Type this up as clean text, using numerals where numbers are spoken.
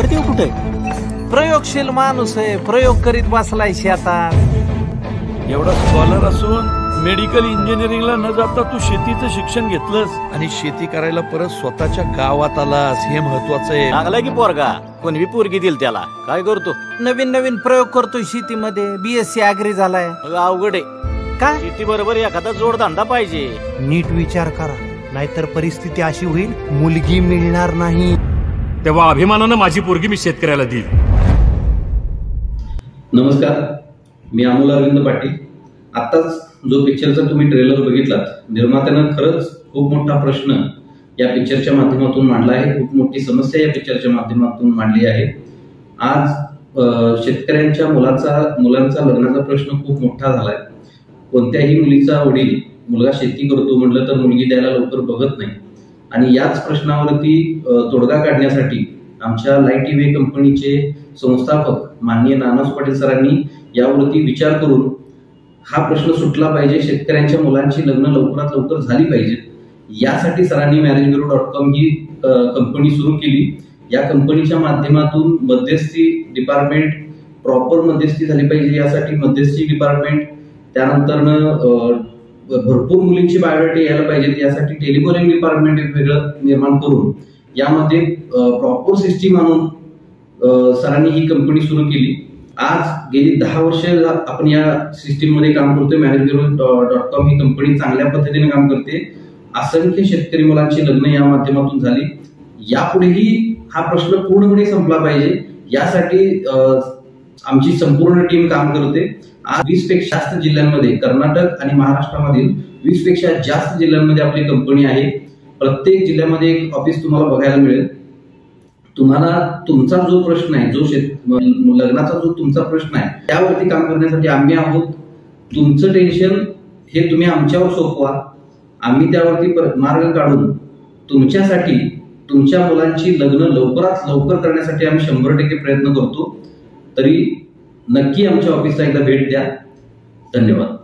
पडते कुठे? प्रयोगशील माणूस आहे, प्रयोग करीत बसलाय शेतात. एवढा स्कॉलर असून मेडिकल इंजिनिअरिंगला न जाता तू शेतीचं शिक्षण घेतलंस आणि शेती करायला परत स्वतःच्या गावात आलास, हे महत्वाचं आहे. लागला की पोरगा, कोणी पोरगी दिल त्याला. काय करतो? नवीन नवीन प्रयोग करतोय शेतीमध्ये. BSc ऍग्री झालाय. अवघड आहे. काय शेती बरोबर एखादा जोडधंदा पाहिजे. नीट विचार करा, नाहीतर परिस्थिती अशी होईल मुलगी मिळणार नाही. तेव्हा अभिमानानं माझी पोरगी मी शेतकऱ्याला देईल. नमस्कार, मी अमोल अरविंद पाटील. आताच जो पिक्चरचा तुम्ही ट्रेलर बघितलात, निर्मात्यानं खरंच खूप मोठा प्रश्न या पिक्चरच्या माध्यमातून मांडला आहे. खूप मोठी समस्या या पिक्चरच्या माध्यमातून मांडली आहे. आज शेतकऱ्यांच्या मुलांचा लग्नाचा प्रश्न खूप मोठा झालाय. कोणत्याही मुलीचा वडील मुलगा शेती करतो म्हटलं तर मुलगी द्यायला लवकर बघत नाही. आणि याच प्रश्नावरती तोडगा काढण्यासाठी आमच्या लाईट टीव्ही कंपनीचे संस्थापक माननीय नानासो पाटील सरांनी यावरती विचार करून हा प्रश्न सुटला पाहिजे. शेतकऱ्यांच्या मुलांची लग्न लवकरात लवकर झाली पाहिजे, यासाठी सरांनी marriagebureau.com ही कंपनी सुरू केली. या कंपनीच्या माध्यमातून मध्यस्थी डिपार्टमेंट, प्रॉपर मध्यस्थी झाली पाहिजे यासाठी मध्यस्थी डिपार्टमेंट, त्यानंतर भरपूर मुलींची बायोडेटा यायला पाहिजे यासाठी टेलिकॉलिंग डिपार्टमेंट वेगळं निर्माण करून यामध्ये प्रॉपर सिस्टीम आणून सरांनी ही कंपनी सुरू केली. आज गेली 10 वर्ष आपण या सिस्टीम मध्ये काम करतोय. marriagebureau.com ही कंपनी चांगल्या पद्धतीने काम करते. असंख्य शेतकरी मुलांची लग्न या माध्यमातून झाली. यापुढेही हा प्रश्न पूर्णपणे संपला पाहिजे यासाठी आमची संपूर्ण टीम काम करते. आज 20 पेक्षा जास्त जिल्ह्यांमध्ये, कर्नाटक आणि महाराष्ट्रामधील 20 पेक्षा जास्त जिल्ह्यांमध्ये आपली कंपनी आहे. प्रत्येक जिल्ह्यामध्ये एक ऑफिस तुम्हाला बघायला मिळेल. तुम्हाला तुमचा जो प्रश्न आहे, लग्नाचा जो तुमचा प्रश्न आहे, त्यावरती काम करण्यासाठी आम्ही आहोत. तुमचं टेन्शन हे तुम्ही आमच्यावर सोपवा. आम्ही त्यावरती मार्ग काढून तुमच्यासाठी तुमच्या मुलांची लग्न लवकरात लवकर करण्यासाठी आम्ही 100% प्रयत्न करतो. तरी नक्की आमच्या ऑफिसला एकदा भेट द्या. धन्यवाद.